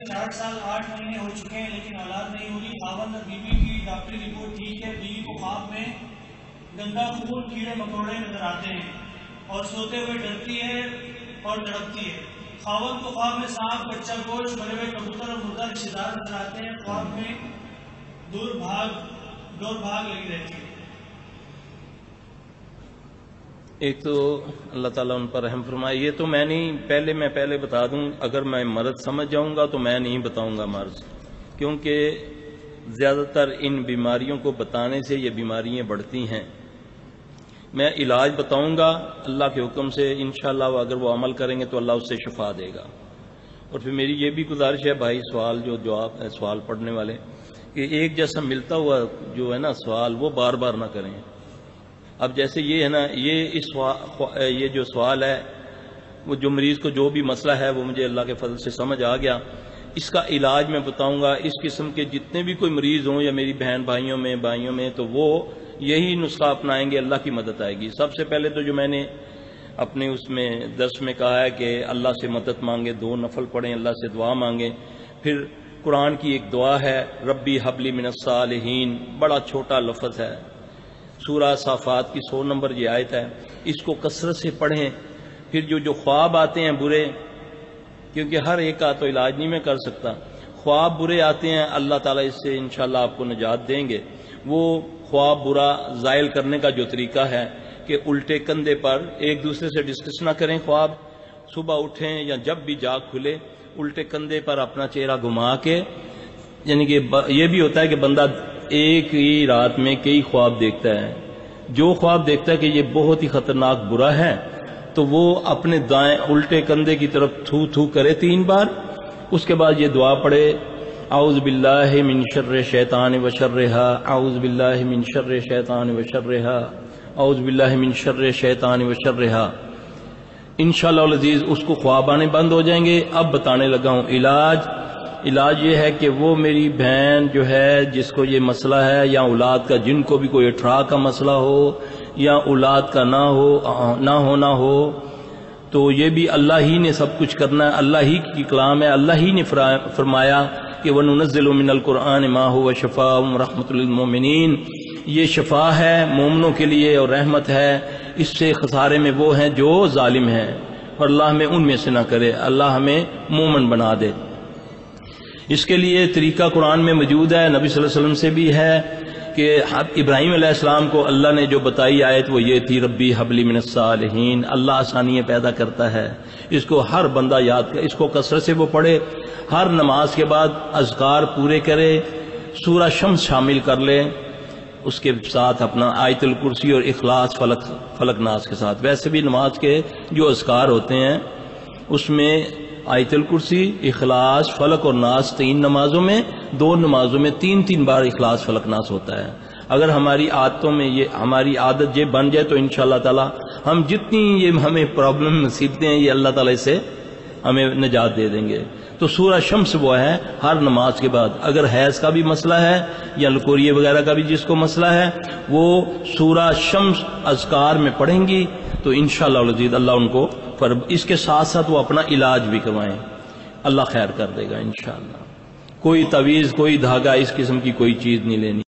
60 साल 8 महीने हो चुके हैं लेकिन औलाद नहीं हो रही। खावंद और बीवी की डॉक्टरी रिपोर्ट ठीक है। बीवी को ख्वाब में गंदा खून, कीड़े मकोड़े नजर आते हैं और सोते हुए डरती है और तड़पती है। खावंद को ख्वाब में सांप, कच्चा गोश्त, मरे हुए कबूतर और मुर्दा रिश्तेदार नजर आते हैं। ख्वाब में दौड़ भाग लगी रहती है। एक तो अल्लाह ताला उन पर रहम फरमाए। ये तो मैं पहले बता दूं, अगर मैं मर्ज समझ जाऊंगा तो मैं नहीं बताऊंगा मर्ज, क्योंकि ज़्यादातर इन बीमारियों को बताने से ये बीमारियां बढ़ती हैं। मैं इलाज बताऊंगा अल्लाह के हुक्म से, इंशाअल्लाह अगर वो अमल करेंगे तो अल्लाह उससे शिफा देगा। और फिर मेरी ये भी गुजारिश है भाई, सवाल पढ़ने वाले, कि एक जैसा मिलता हुआ जो है ना सवाल, वो बार बार ना करें। अब जैसे ये है ना, ये जो सवाल है, वो जो मरीज को जो भी मसला है वो मुझे अल्लाह के फजल से समझ आ गया। इसका इलाज मैं बताऊंगा। इस किस्म के जितने भी कोई मरीज हों या मेरी बहन भाइयों में, तो वो यही नुस्खा अपनाएंगे, अल्लाह की मदद आएगी। सबसे पहले तो जो मैंने अपने उसमें दर्स में कहा है कि अल्लाह से मदद मांगे, 2 नफल पढ़ें, अल्लाह से दुआ मांगे। फिर कुरान की एक दुआ है, रब्बी हबली मिनस सालिहीन, बड़ा छोटा लफ्ज़ है, सूरह साफात की 100 नंबर ये आयत है, इसको कसरत से पढ़ें। फिर जो ख्वाब आते हैं बुरे, क्योंकि हर एक का तो इलाज नहीं मैं कर सकता, ख्वाब बुरे आते हैं, अल्लाह ताला इससे इंशाअल्लाह आपको निजात देंगे। वो ख्वाब बुरा ज़ायल करने का जो तरीका है कि उल्टे कंधे पर एक दूसरे से डिस्कस ना करें। ख्वाब सुबह उठें या जब भी जाग खुले, उल्टे कंधे पर अपना चेहरा घुमा के, यानी कि ये भी होता है कि बंदा एक ही रात में कई ख्वाब देखता है। जो ख्वाब देखता है कि ये बहुत ही खतरनाक बुरा है, तो वो अपने दाएं उल्टे कंधे की तरफ थू थू करे 3 बार। उसके बाद ये दुआ पढ़े, आउज़ बिल्लाहि मिन शर्रि शैतान व शर्रिहा, आउज़ बिल्लाहि मिन शर्रि शैतान व शर्रिहा, आउज़ बिल्लाहि मिन शर्रि शैतान व शर्रिहा। इंशाअल्लाह अज़ीज़ उसको ख्वाब आने बंद हो जाएंगे। अब बताने लगा हूँ इलाज ये है कि वो मेरी बहन जो है जिसको ये मसला है, या औलाद का, जिनको भी कोई अठरा का मसला हो या औलाद का ना हो, तो ये भी अल्लाह ही ने सब कुछ करना है। अल्लाह ही की कलाम है, अल्लाह ही ने फरमाया कि वनुनज़्ज़िलु मिनल कुरआन मा हुवा शिफ़ाउन व रहमतुल लिल मोमिनीन, ये शिफा है मोमिनों के लिए और रहमत है। इससे खसारे में वो हैं जो जालिम हैं, और अल्लाह हमें उनमें से ना करे, अल्लाह हमें मोमिन बना दे। इसके लिए तरीका कुरान में मौजूद है, नबी सल्लल्लाहु अलैहि वसल्लम से भी है कि इब्राहीम अलैहिस्सलाम को अल्लाह ने जो बताई आयत वो ये थी, रब्बी हबली मिनस सालिहीन। अल्लाह आसानियाँ पैदा करता है, इसको हर बंदा याद करे, इसको कसरत से वो पढ़े। हर नमाज के बाद अज़कार पूरे करे, सूरह शम्स शामिल कर ले, उसके साथ अपना आयतुल कुर्सी और इखलास फलक नास के साथ। वैसे भी नमाज के जो अज़कार होते हैं उसमें आयतुल कुर्सी, इखलास, फलक और नास 3 नमाजों में, 2 नमाजों में 3 बार इखलास फलक नास होता है। अगर हमारी आदतों में ये हमारी आदत ये बन जाए तो इंशाअल्लाह ताला हम जितनी ये हमें प्रॉब्लम मुसीबतें हैं, ये अल्लाह ताला इससे हमें निजात दे देंगे। तो सूरह शम्स वो है हर नमाज के बाद। अगर हैज़ का भी मसला है या लकोरिये वगैरह का भी जिसको मसला है, वो सूरह शम्स अज़कार में पढ़ेंगी तो इंशाअल्लाह अज़ीज़ अल्लाह उनको इसके साथ साथ वो अपना इलाज भी करवाएं, अल्लाह खैर कर देगा इंशाअल्लाह। कोई तवीज़, कोई धागा, इस किस्म की कोई चीज़ नहीं लेनी।